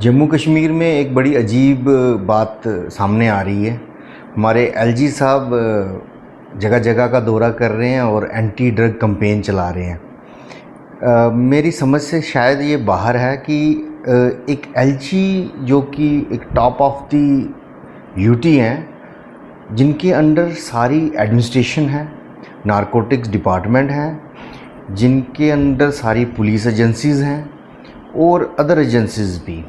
जम्मू कश्मीर में एक बड़ी अजीब बात सामने आ रही है। हमारे एलजी साहब जगह जगह का दौरा कर रहे हैं और एंटी ड्रग कैंपेन चला रहे हैं। मेरी समझ से शायद ये बाहर है कि एक एलजी जो कि एक टॉप ऑफ दी यूटी हैं, जिनके अंडर सारी एडमिनिस्ट्रेशन है, नारकोटिक्स डिपार्टमेंट है, जिनके अंडर सारी पुलिस एजेंसीज़ हैं और अदर एजेंसीज़ भी।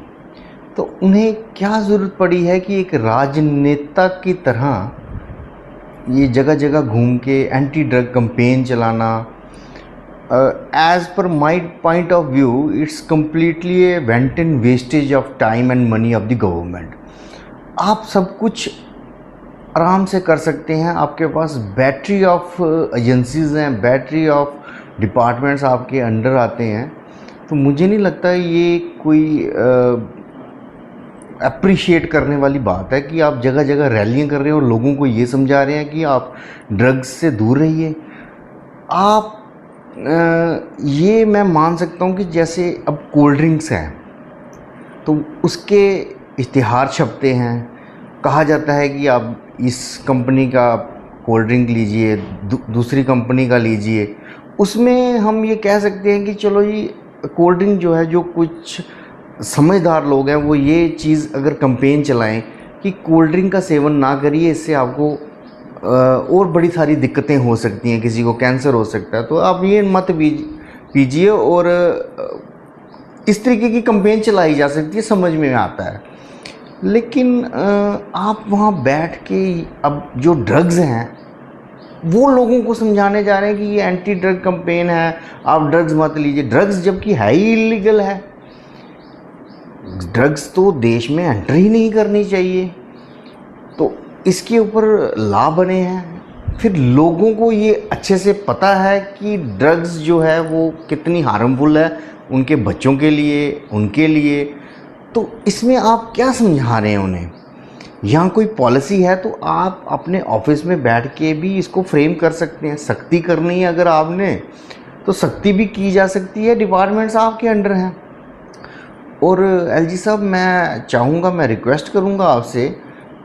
तो उन्हें क्या ज़रूरत पड़ी है कि एक राजनेता की तरह ये जगह जगह घूम के एंटी ड्रग कैंपेन चलाना। As per my point of view, it's completely a wanton wastage of time and money of the government. आप सब कुछ आराम से कर सकते हैं, आपके पास बैटरी ऑफ एजेंसीज़ हैं, बैटरी ऑफ डिपार्टमेंट्स आपके अंडर आते हैं। तो मुझे नहीं लगता ये कोई अप्रिशिएट करने वाली बात है कि आप जगह जगह रैलियां कर रहे हैं और लोगों को ये समझा रहे हैं कि आप ड्रग्स से दूर रहिए। ये मैं मान सकता हूँ कि जैसे अब कोल्ड ड्रिंक्स हैं तो उसके इश्तिहार छपते हैं, कहा जाता है कि आप इस कंपनी का कोल्ड ड्रिंक लीजिए, दूसरी कंपनी का लीजिए। उसमें हम ये कह सकते हैं कि चलो ये कोल्ड ड्रिंक जो है, जो कुछ समझदार लोग हैं वो ये चीज़ अगर कैंपेन चलाएं कि कोल्ड ड्रिंक का सेवन ना करिए, इससे आपको और बड़ी सारी दिक्कतें हो सकती हैं, किसी को कैंसर हो सकता है, तो आप ये मत पीजिए। और इस तरीके की कैंपेन चलाई जा सकती है, समझ में आता है। लेकिन आप वहाँ बैठ के अब जो ड्रग्स हैं वो लोगों को समझाने जा रहे हैं कि ये एंटी ड्रग कैंपेन है, आप ड्रग्स मत लीजिए। ड्रग्स जबकि है ही इलीगल है, ड्रग्स तो देश में एंटर ही नहीं करनी चाहिए, तो इसके ऊपर लॉ बने हैं। फिर लोगों को ये अच्छे से पता है कि ड्रग्स जो है वो कितनी हार्मफुल है उनके बच्चों के लिए, उनके लिए। तो इसमें आप क्या समझा रहे हैं उन्हें? यहाँ कोई पॉलिसी है तो आप अपने ऑफिस में बैठ के भी इसको फ्रेम कर सकते हैं। सख्ती करनी है अगर आपने तो सख्ती भी की जा सकती है, डिपार्टमेंट्स आपके अंडर हैं। और एलजी साहब, मैं चाहूँगा, मैं रिक्वेस्ट करूँगा आपसे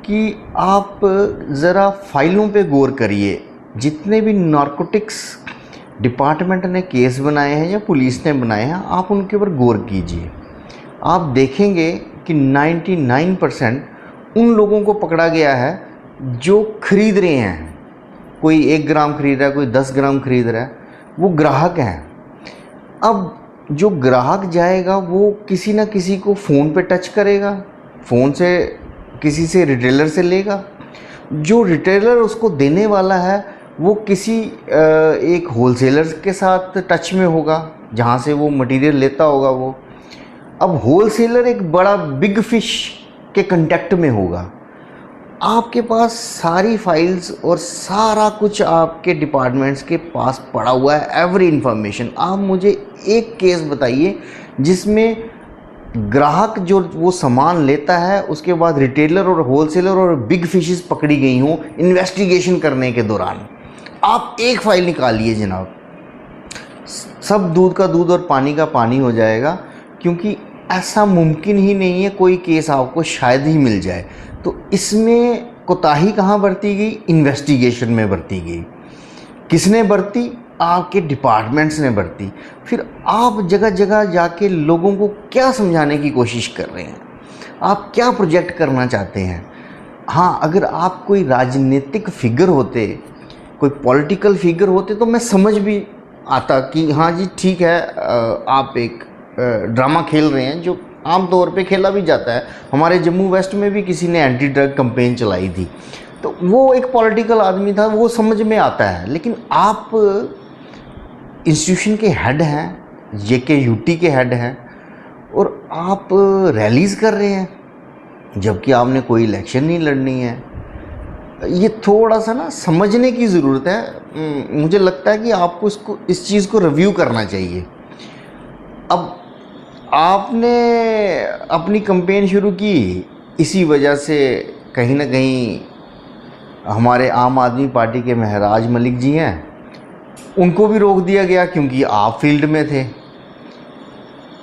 कि आप ज़रा फाइलों पे गौर करिए। जितने भी नारकोटिक्स डिपार्टमेंट ने केस बनाए हैं या पुलिस ने बनाए हैं, आप उनके ऊपर गौर कीजिए। आप देखेंगे कि 99% उन लोगों को पकड़ा गया है जो खरीद रहे हैं। कोई 1 ग्राम खरीद रहा है, कोई 10 ग्राम खरीद रहा है, वो ग्राहक हैं। अब जो ग्राहक जाएगा वो किसी ना किसी को फ़ोन पे टच करेगा, फ़ोन से किसी से रिटेलर से लेगा। जो रिटेलर उसको देने वाला है वो किसी एक होलसेलर के साथ टच में होगा जहाँ से वो मटेरियल लेता होगा वो। अब होलसेलर एक बड़ा बिग फिश के कांटेक्ट में होगा। आपके पास सारी फाइल्स और सारा कुछ आपके डिपार्टमेंट्स के पास पड़ा हुआ है, एवरी इंफॉर्मेशन। आप मुझे एक केस बताइए जिसमें ग्राहक जो वो सामान लेता है उसके बाद रिटेलर और होलसेलर और बिग फिशेस पकड़ी गई हों इन्वेस्टिगेशन करने के दौरान। आप एक फ़ाइल निकालिए जनाब, सब दूध का दूध और पानी का पानी हो जाएगा, क्योंकि ऐसा मुमकिन ही नहीं है कोई केस आपको शायद ही मिल जाए। तो इसमें कोताही कहाँ बरती गई? इन्वेस्टिगेशन में बरती गई। किसने बरती? आपके डिपार्टमेंट्स ने बरती। फिर आप जगह जगह जाके लोगों को क्या समझाने की कोशिश कर रहे हैं? आप क्या प्रोजेक्ट करना चाहते हैं? हाँ, अगर आप कोई राजनीतिक फिगर होते, कोई पॉलिटिकल फिगर होते तो मैं समझ भी आता कि हाँ जी ठीक है, आप एक ड्रामा खेल रहे हैं जो आम तौर पे खेला भी जाता है। हमारे जम्मू वेस्ट में भी किसी ने एंटी ड्रग कैंपेन चलाई थी, तो वो एक पॉलिटिकल आदमी था, वो समझ में आता है। लेकिन आप इंस्टीट्यूशन के हेड हैं, JKUT के हेड हैं, और आप रैलीज़ कर रहे हैं जबकि आपने कोई इलेक्शन नहीं लड़नी है। ये थोड़ा सा ना समझने की ज़रूरत है। मुझे लगता है कि आपको इस चीज़ को रिव्यू करना चाहिए। अब आपने अपनी कैंपेन शुरू की, इसी वजह से कहीं ना कहीं हमारे आम आदमी पार्टी के महराज मलिक जी हैं, उनको भी रोक दिया गया क्योंकि आप फील्ड में थे।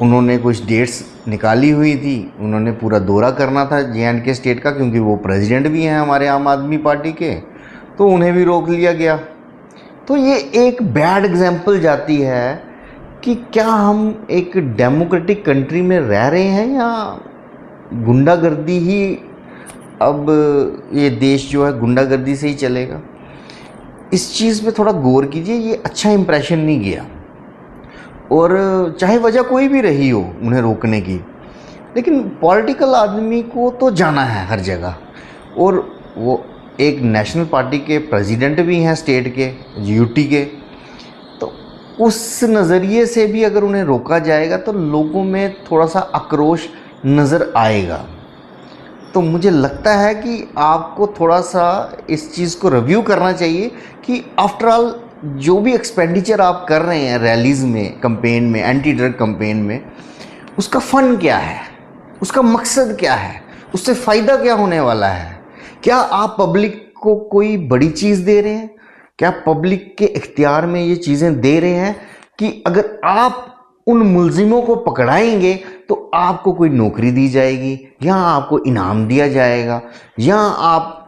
उन्होंने कुछ डेट्स निकाली हुई थी, उन्होंने पूरा दौरा करना था J&K स्टेट का, क्योंकि वो प्रेसिडेंट भी हैं हमारे आम आदमी पार्टी के, तो उन्हें भी रोक लिया गया। तो ये एक बैड एग्जाम्पल जाती है कि क्या हम एक डेमोक्रेटिक कंट्री में रह रहे हैं या गुंडागर्दी ही, अब ये देश जो है गुंडागर्दी से ही चलेगा। इस चीज़ पे थोड़ा गौर कीजिए, ये अच्छा इंप्रेशन नहीं गया। और चाहे वजह कोई भी रही हो उन्हें रोकने की, लेकिन पॉलिटिकल आदमी को तो जाना है हर जगह, और वो एक नेशनल पार्टी के प्रेसिडेंट भी हैं स्टेट के, यूटी के, तो उस नज़रिए से भी अगर उन्हें रोका जाएगा तो लोगों में थोड़ा सा आक्रोश नज़र आएगा। तो मुझे लगता है कि आपको थोड़ा सा इस चीज़ को रिव्यू करना चाहिए कि आफ्टर ऑल जो भी एक्सपेंडिचर आप कर रहे हैं रैलीज़ में, कंपेन में, एंटी ड्रग कंपेन में, उसका फ़न क्या है, उसका मकसद क्या है, उससे फ़ायदा क्या होने वाला है। क्या आप पब्लिक को कोई बड़ी चीज़ दे रहे हैं? क्या पब्लिक के इख्तियार में ये चीज़ें दे रहे हैं कि अगर आप उन मुलजिमों को पकड़ाएंगे तो आपको कोई नौकरी दी जाएगी, या आपको इनाम दिया जाएगा, या आप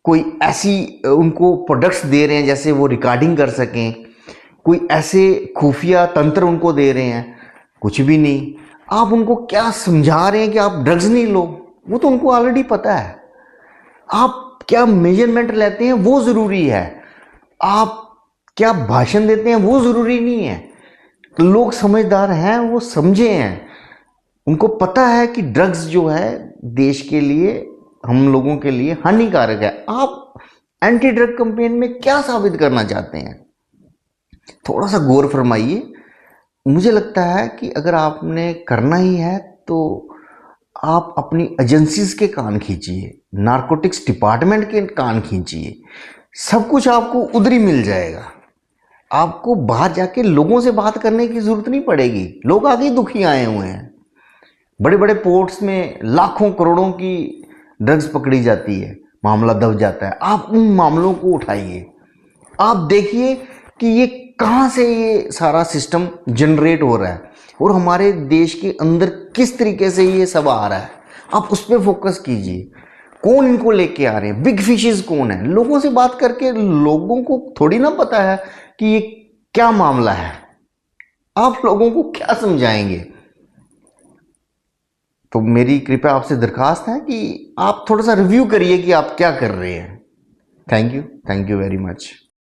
कोई ऐसी उनको प्रोडक्ट्स दे रहे हैं जैसे वो रिकॉर्डिंग कर सकें, कोई ऐसे खुफिया तंत्र उनको दे रहे हैं? कुछ भी नहीं। आप उनको क्या समझा रहे हैं कि आप ड्रग्स नहीं लो, वो तो उनको ऑलरेडी पता है। आप क्या मेजरमेंट लेते हैं वो ज़रूरी है, आप क्या भाषण देते हैं वो ज़रूरी नहीं है। लोग समझदार हैं, वो समझे हैं, उनको पता है कि ड्रग्स जो है देश के लिए, हम लोगों के लिए हानिकारक है। आप एंटी ड्रग कैंपेन में क्या साबित करना चाहते हैं? थोड़ा सा गौर फरमाइए। मुझे लगता है कि अगर आपने करना ही है तो आप अपनी एजेंसीज के कान खींचिए, नारकोटिक्स डिपार्टमेंट के कान खींचिए, सब कुछ आपको उधर ही मिल जाएगा। आपको बाहर जाके लोगों से बात करने की ज़रूरत नहीं पड़ेगी। लोग आगे दुखी आए हुए हैं। बड़े बड़े पोर्ट्स में लाखों करोड़ों की ड्रग्स पकड़ी जाती है, मामला दब जाता है। आप उन मामलों को उठाइए, आप देखिए कि ये कहाँ से ये सारा सिस्टम जनरेट हो रहा है और हमारे देश के अंदर किस तरीके से ये सब आ रहा है। आप उस पर फोकस कीजिए, कौन इनको लेके आ रहे हैं, बिग फिशेस कौन है। लोगों से बात करके लोगों को थोड़ी ना पता है कि ये क्या मामला है, आप लोगों को क्या समझाएंगे। तो मेरी कृपया आपसे दरखास्त है कि आप थोड़ा सा रिव्यू करिए कि आप क्या कर रहे हैं। Thank you very much.